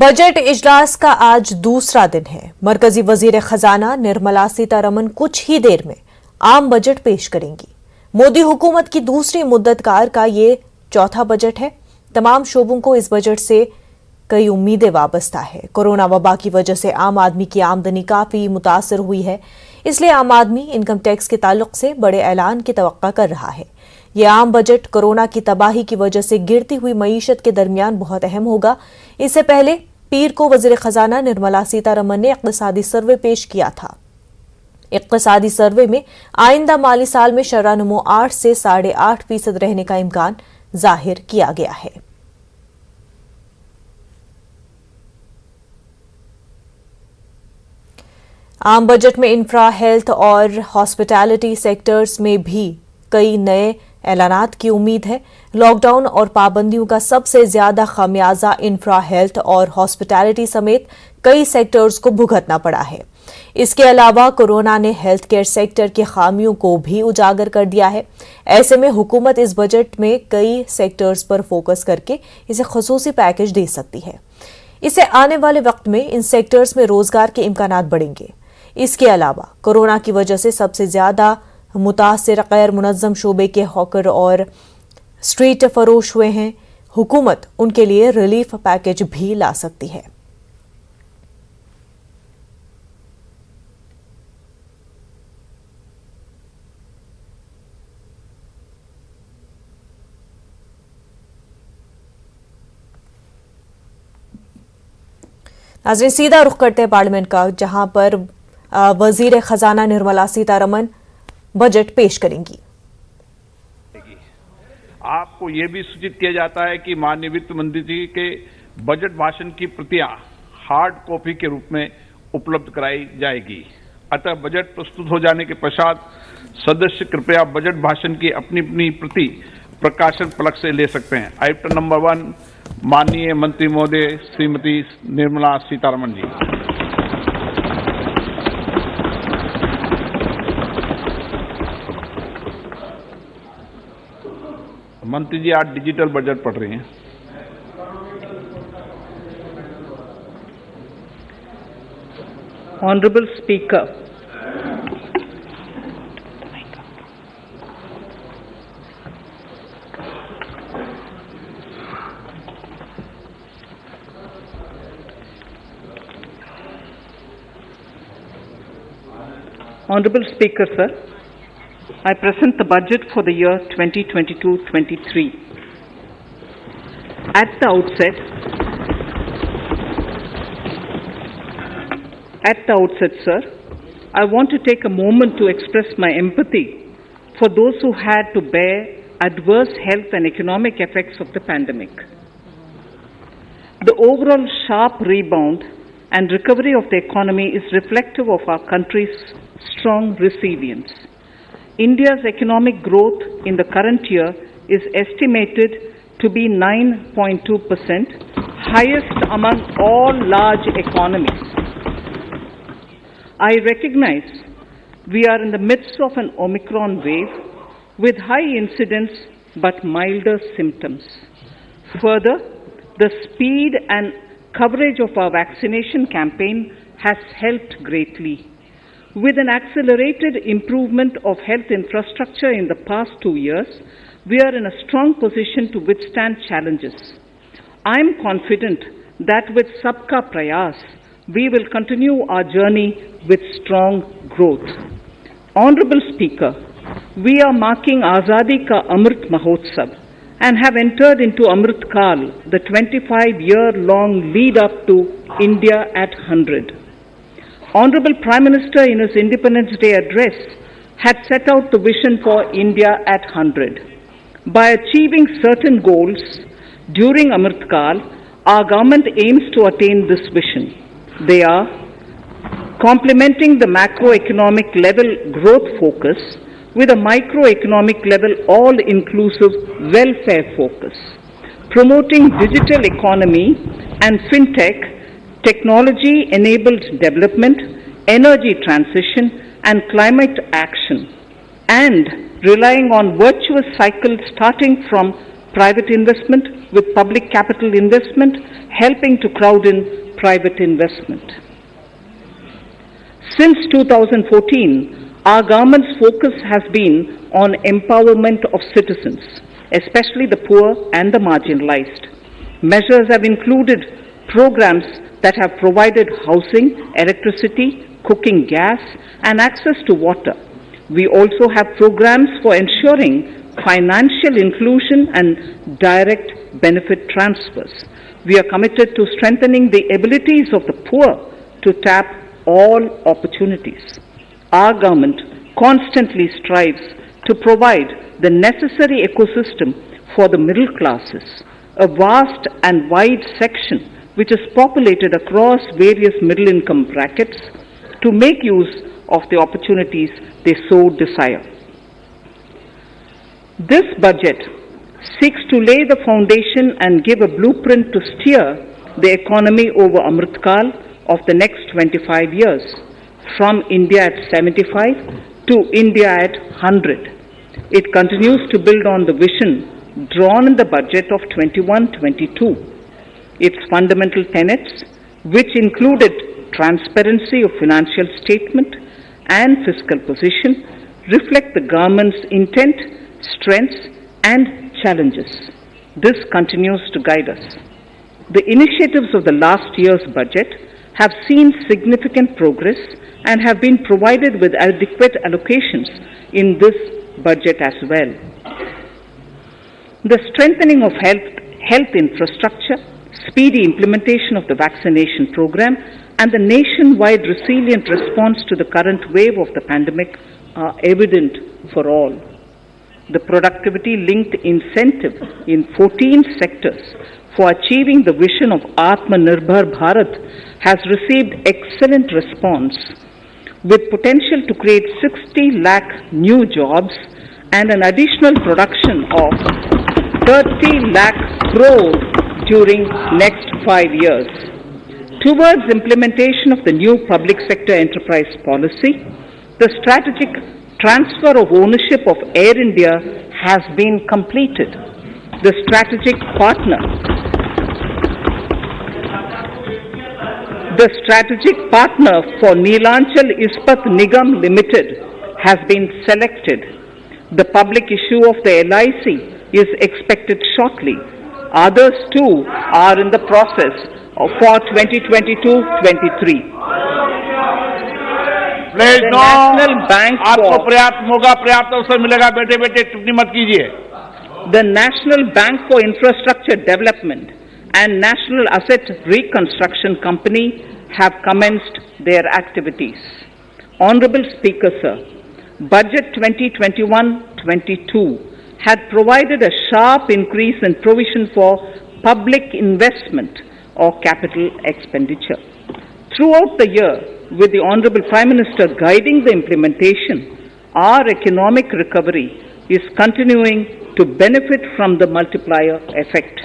Budget इजलास का आज दूसरा दिन है। मरकजी वजीर खजाना निर्मला सीतारमन कुछ ही देर में आम बजट पेश करेंगी। मोदी हुकूमत की दूसरी मुद्दतकार का ये चौथा बजट है। तमाम शोबों को इस बजट से कई उम्मीदें वाबस्ता है। कोरोना वबा की वजह से आम आदमी की आमदनी काफी मुतासर हुई है, इसलिए आम आदमी इनकम टैक्स के ताल्लुक से बड़े ऐलान की तवक्का कर रहा है। ये आम बजट कोरोना की तबाही की वजह से गिरती हुई मईशत के दरमियान बहुत अहम होगा। इससे पहले पीर को वजीर खजाना निर्मला सीतारमन ने इक्तिसादी सर्वे पेश किया था। इक्तिसादी सर्वे में आइंदा माली साल में शरह नमो 8 से 8.5% रहने का इम्कान जाहिर किया गया है। आम बजट में इंफ्रा, हेल्थ और हॉस्पिटैलिटी सेक्टर्स में भी कई नए ऐलानात की उम्मीद है। लॉकडाउन और पाबंदियों का सबसे ज्यादा खमियाजा इंफ्रा, हेल्थ और हॉस्पिटैलिटी समेत कई सेक्टर्स को भुगतना पड़ा है। इसके अलावा कोरोना ने हेल्थ केयर सेक्टर की खामियों को भी उजागर कर दिया है। ऐसे में हुकूमत इस बजट में कई सेक्टर्स पर फोकस करके इसे खुसूसी पैकेज दे सकती है। इससे आने वाले वक्त में इन सेक्टर्स में रोजगार के इम्कानात बढ़ेंगे। इसके अलावा कोरोना की वजह से सबसे ज्यादा मुतासिर गैर मुनज़्ज़म शोबे के हॉकर और स्ट्रीट फरोश हुए हैं। हुकूमत उनके लिए रिलीफ पैकेज भी ला सकती है। नाज़रीन, सीधा रुख करते हैं पार्लियामेंट का, जहां पर वजीर खजाना निर्मला सीतारमन बजट पेश करेंगी। आपको यह भी सूचित किया जाता है कि माननीय वित्त मंत्री जी के बजट भाषण की प्रतियां हार्ड कॉपी के रूप में उपलब्ध कराई जाएगी। अतः बजट प्रस्तुत हो जाने के पश्चात सदस्य कृपया बजट भाषण की अपनी अपनी प्रति प्रकाशन फलक से ले सकते हैं। आइटम नंबर 1, माननीय मंत्री महोदय श्रीमती निर्मला सीतारमन जी। मंत्री जी आज डिजिटल बजट पढ़ रही हैं। Honorable Speaker, Honorable Speaker, sir, I present the budget for the year 2022-23. At the outset, sir, I want to take a moment to express my empathy for those who had to bear adverse health and economic effects of the pandemic. The overall sharp rebound and recovery of the economy is reflective of our country's strong resilience. India's economic growth in the current year is estimated to be 9.2%, highest among all large economies. I recognize we are in the midst of an Omicron wave with high incidence but milder symptoms. Further, the speed and coverage of our vaccination campaign has helped greatly. With an accelerated improvement of health infrastructure in the past 2 years, we are in a strong position to withstand challenges. I am confident that with Sabka Prayaas, we will continue our journey with strong growth. Honorable Speaker, we are marking Azadi Ka Amrit Mahotsav and have entered into Amrit Kal, the 25-year-long lead up to India at 100. Honorable Prime Minister in his Independence Day address had set out the vision for India at 100. By achieving certain goals during Amrit Kal, our government aims to attain this vision. They are complementing the macroeconomic level growth focus with a microeconomic level all-inclusive welfare focus, promoting digital economy and fintech, technology-enabled development, energy transition and climate action, and relying on virtuous cycles starting from private investment with public capital investment, helping to crowd in private investment. Since 2014, our government's focus has been on empowerment of citizens, especially the poor and the marginalized. Measures have included programs that have provided housing, electricity, cooking gas, and access to water. We also have programs for ensuring financial inclusion and direct benefit transfers. We are committed to strengthening the abilities of the poor to tap all opportunities. Our government constantly strives to provide the necessary ecosystem for the middle classes, a vast and wide section which is populated across various middle income brackets, to make use of the opportunities they so desire. This budget seeks to lay the foundation and give a blueprint to steer the economy over Amritkal of the next 25 years, from India at 75 to India at 100. It continues to build on the vision drawn in the budget of 21-22. Its fundamental tenets, which included transparency of financial statement and fiscal position, reflect the government's intent, strengths, and challenges. This continues to guide us. The initiatives of the last year's budget have seen significant progress and have been provided with adequate allocations in this budget as well. The strengthening of health infrastructure, speedy implementation of the vaccination program, and the nationwide resilient response to the current wave of the pandemic are evident for all. The productivity-linked incentive in 14 sectors for achieving the vision of Atmanirbhar Bharat has received excellent response, with potential to create 60 lakh new jobs and an additional production of 30 lakh crore during next 5 years. Towards implementation of the new public sector enterprise policy, the strategic transfer of ownership of Air India has been completed. The strategic partner for Neelanchal Ispat Nigam Limited has been selected. The public issue of the LIC is expected shortly. Others too are in the process for 2022-23. Please know, National Bank आपको for पर्याप्त मौका, पर्याप्त अवसर मिलेगा. बेटे बेटे टिप्पणी मत कीजिए. the National Bank for Infrastructure Development and National Asset Reconstruction Company have commenced their activities. Honorable Speaker, sir, Budget 2021-22 had provided a sharp increase in provision for public investment or capital expenditure. Throughout the year, with the Honorable Prime Minister guiding the implementation, our economic recovery is continuing to benefit from the multiplier effect.